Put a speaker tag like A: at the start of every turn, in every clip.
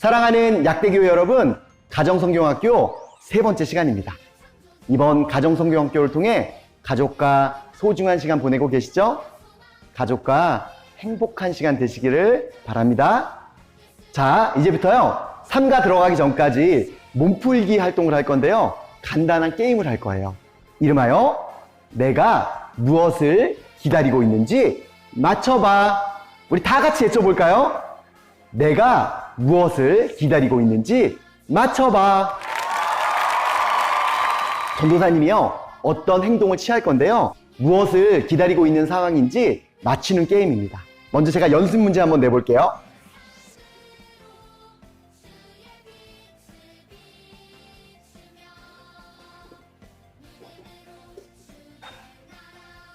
A: 사랑하는 약대교회 여러분, 가정성경학교 세 번째 시간입니다. 이번 가정성경학교를 통해 가족과 소중한 시간 보내고 계시죠? 가족과 행복한 시간 되시기를 바랍니다. 자, 이제부터요, 3가 들어가기 전까지 몸풀기 활동을 할 건데요. 간단한 게임을 할 거예요. 이름하여 내가 무엇을 기다리고 있는지 맞춰봐. 우리 다 같이 외쳐볼까요? 내가 무엇을 기다리고 있는지 맞춰봐. 전도사님이요, 어떤 행동을 취할 건데요. 무엇을 기다리고 있는 상황인지 맞히는 게임입니다. 먼저 제가 연습 문제 한번 내볼게요.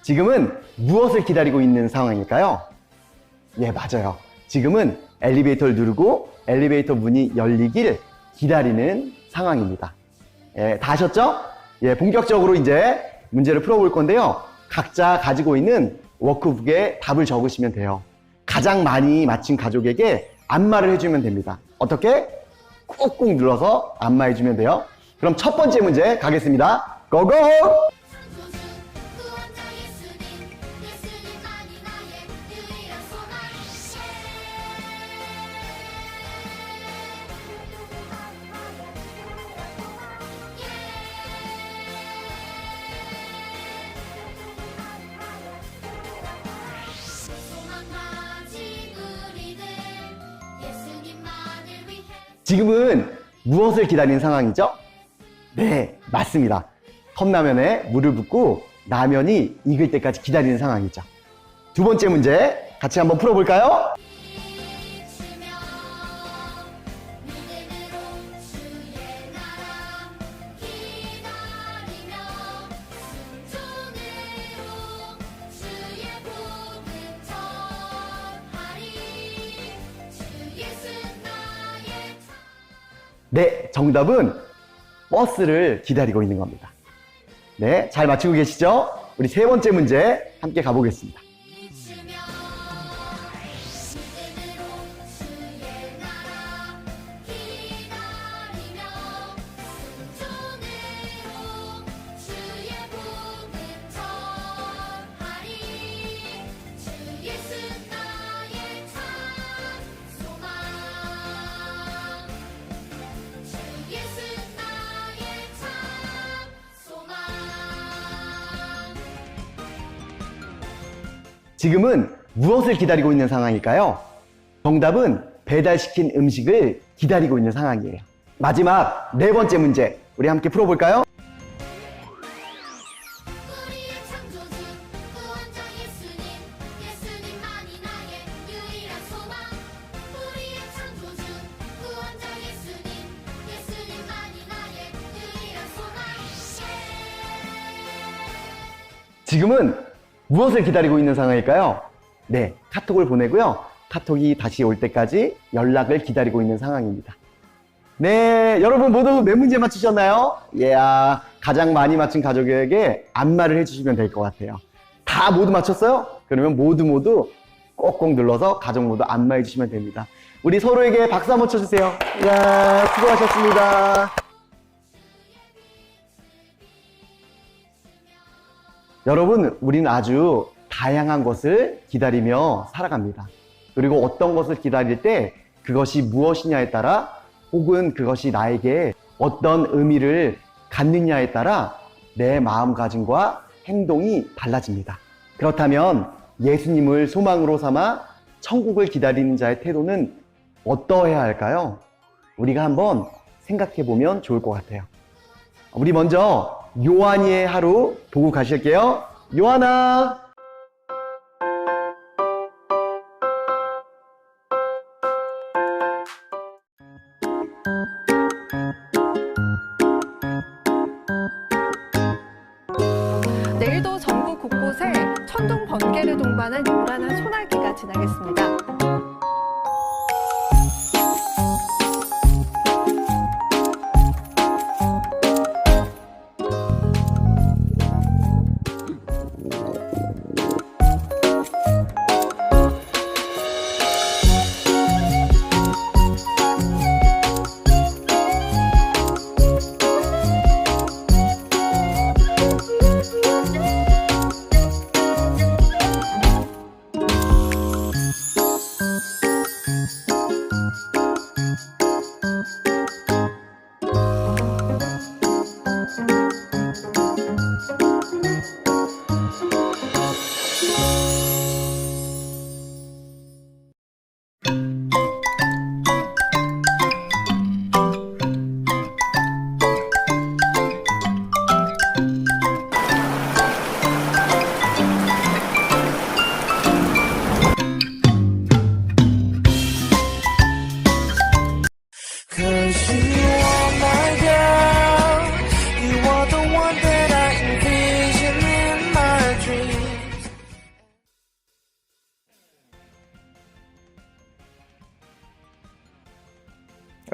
A: 지금은 무엇을 기다리고 있는 상황일까요? 예, 맞아요. 지금은 엘리베이터를 누르고 엘리베이터 문이 열리길 기다리는 상황입니다. 예, 다 아셨죠? 예, 본격적으로 이제 문제를 풀어볼 건데요. 각자 가지고 있는 워크북에 답을 적으시면 돼요. 가장 많이 맞힌 가족에게 안마를 해주면 됩니다. 어떻게? 꾹꾹 눌러서 안마해주면 돼요. 그럼 첫 번째 문제 가겠습니다. 고고! 지금은 무엇을 기다리는 상황이죠? 네, 맞습니다. 컵라면에 물을 붓고 라면이 익을 때까지 기다리는 상황이죠. 두 번째 문제 같이 한번 풀어볼까요? 네, 정답은 버스를 기다리고 있는 겁니다. 네, 잘 맞추고 계시죠? 우리 세 번째 문제 함께 가보겠습니다. 지금은 무엇을 기다리고 있는 상황일까요? 정답은 배달시킨 음식을 기다리고 있는 상황이에요. 마지막 네 번째 문제, 우리 함께 풀어볼까요? 지금은 무엇을 기다리고 있는 상황일까요? 네, 카톡을 보내고요. 카톡이 다시 올 때까지 연락을 기다리고 있는 상황입니다. 네, 여러분 모두 몇 문제 맞추셨나요? 예, 가장 많이 맞춘 가족에게 안마를 해주시면 될 것 같아요. 다 모두 맞췄어요? 그러면 모두 꼭꼭 눌러서 가족 모두 안마해 주시면 됩니다. 우리 서로에게 박수 한번 쳐주세요. 이야, 수고하셨습니다. 여러분, 우리는 아주 다양한 것을 기다리며 살아갑니다. 그리고 어떤 것을 기다릴 때 그것이 무엇이냐에 따라 혹은 그것이 나에게 어떤 의미를 갖느냐에 따라 내 마음가짐과 행동이 달라집니다. 그렇다면 예수님을 소망으로 삼아 천국을 기다리는 자의 태도는 어떠해야 할까요? 우리가 한번 생각해 보면 좋을 것 같아요. 우리 먼저 요한이의 하루 보고 가실게요. 요한아!
B: 내일도 전국 곳곳에 천둥 번개를 동반한 요란한 소나기가 지나겠습니다.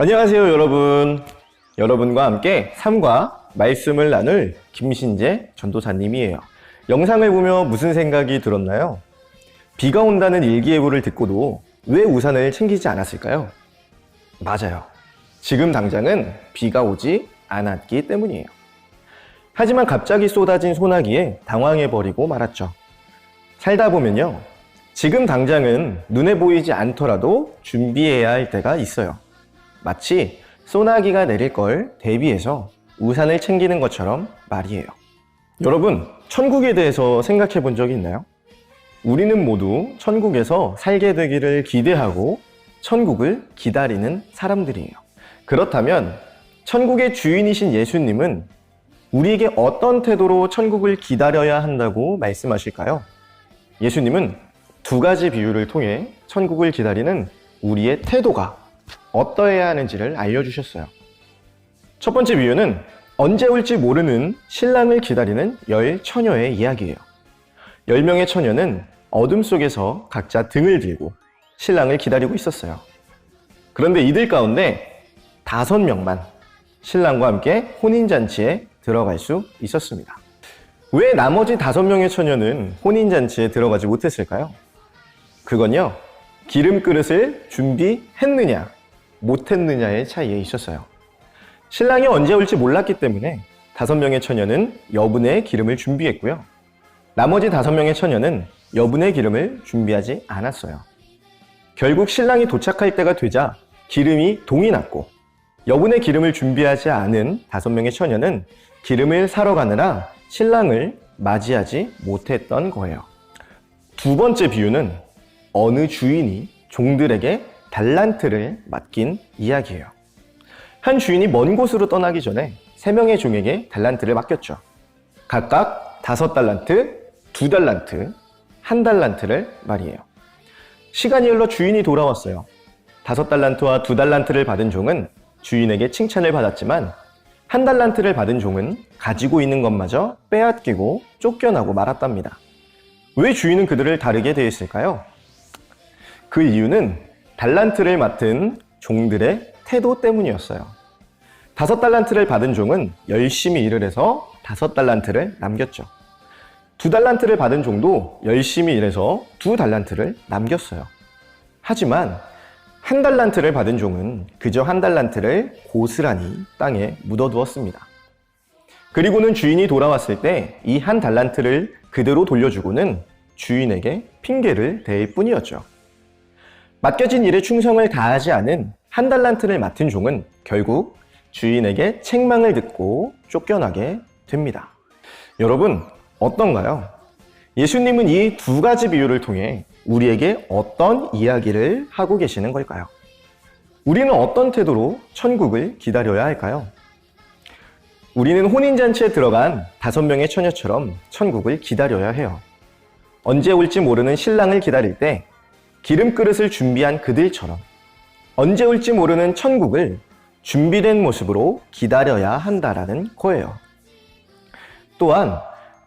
C: 안녕하세요, 여러분. 여러분과 함께 삶과 말씀을 나눌 김신재 전도사님이에요. 영상을 보며 무슨 생각이 들었나요? 비가 온다는 일기예보를 듣고도 왜 우산을 챙기지 않았을까요? 맞아요. 지금 당장은 비가 오지 않았기 때문이에요. 하지만 갑자기 쏟아진 소나기에 당황해버리고 말았죠. 살다 보면요, 지금 당장은 눈에 보이지 않더라도 준비해야 할 때가 있어요. 마치 소나기가 내릴 걸 대비해서 우산을 챙기는 것처럼 말이에요. 여러분, 천국에 대해서 생각해 본 적이 있나요? 우리는 모두 천국에서 살게 되기를 기대하고 천국을 기다리는 사람들이에요. 그렇다면 천국의 주인이신 예수님은 우리에게 어떤 태도로 천국을 기다려야 한다고 말씀하실까요? 예수님은 두 가지 비유를 통해 천국을 기다리는 우리의 태도가 어떠해야 하는지를 알려주셨어요. 첫 번째 비유는 언제 올지 모르는 신랑을 기다리는 10 처녀의 이야기예요. 10명의 처녀는 어둠 속에서 각자 등을 들고 신랑을 기다리고 있었어요. 그런데 이들 가운데 5명만 신랑과 함께 혼인잔치에 들어갈 수 있었습니다. 왜 나머지 5명의 처녀는 혼인잔치에 들어가지 못했을까요? 그건요, 기름 그릇을 준비했느냐, 못했느냐의 차이에 있었어요. 신랑이 언제 올지 몰랐기 때문에 5명의 처녀는 여분의 기름을 준비했고요. 나머지 5명의 처녀는 여분의 기름을 준비하지 않았어요. 결국 신랑이 도착할 때가 되자 기름이 동이 났고, 여분의 기름을 준비하지 않은 5명의 처녀는 기름을 사러 가느라 신랑을 맞이하지 못했던 거예요. 두 번째 비유는 어느 주인이 종들에게 달란트를 맡긴 이야기예요. 한 주인이 먼 곳으로 떠나기 전에 3명의 종에게 달란트를 맡겼죠. 각각 5달란트, 2달란트, 1달란트를 말이에요. 시간이 흘러 주인이 돌아왔어요. 5달란트와 2달란트를 받은 종은 주인에게 칭찬을 받았지만 1달란트를 받은 종은 가지고 있는 것마저 빼앗기고 쫓겨나고 말았답니다. 왜 주인은 그들을 다르게 대했을까요? 그 이유는 달란트를 맡은 종들의 태도 때문이었어요. 5달란트를 받은 종은 열심히 일을 해서 5달란트를 남겼죠. 2달란트를 받은 종도 열심히 일해서 2달란트를 남겼어요. 하지만 1달란트를 받은 종은 그저 1달란트를 고스란히 땅에 묻어두었습니다. 그리고는 주인이 돌아왔을 때 이 1달란트를 그대로 돌려주고는 주인에게 핑계를 댈 뿐이었죠. 맡겨진 일에 충성을 다하지 않은 1달란트를 맡은 종은 결국 주인에게 책망을 듣고 쫓겨나게 됩니다. 여러분, 어떤가요? 예수님은 이 두 가지 비유를 통해 우리에게 어떤 이야기를 하고 계시는 걸까요? 우리는 어떤 태도로 천국을 기다려야 할까요? 우리는 혼인잔치에 들어간 5명의 처녀처럼 천국을 기다려야 해요. 언제 올지 모르는 신랑을 기다릴 때 기름 그릇을 준비한 그들처럼 언제 올지 모르는 천국을 준비된 모습으로 기다려야 한다라는 거예요. 또한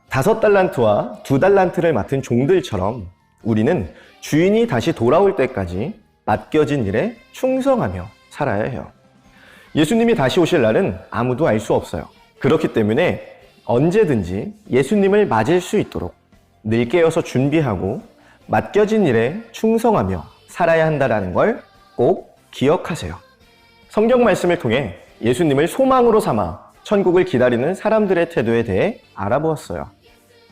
C: 5달란트와 2달란트를 맡은 종들처럼 우리는 주인이 다시 돌아올 때까지 맡겨진 일에 충성하며 살아야 해요. 예수님이 다시 오실 날은 아무도 알 수 없어요. 그렇기 때문에 언제든지 예수님을 맞을 수 있도록 늘 깨어서 준비하고 맡겨진 일에 충성하며 살아야 한다는 걸 꼭 기억하세요. 성경 말씀을 통해 예수님을 소망으로 삼아 천국을 기다리는 사람들의 태도에 대해 알아보았어요.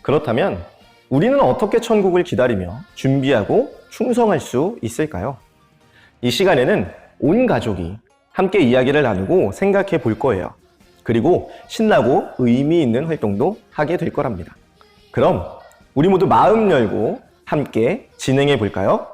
C: 그렇다면 우리는 어떻게 천국을 기다리며 준비하고 충성할 수 있을까요? 이 시간에는 온 가족이 함께 이야기를 나누고 생각해 볼 거예요. 그리고 신나고 의미 있는 활동도 하게 될 거랍니다. 그럼 우리 모두 마음 열고 함께 진행해 볼까요?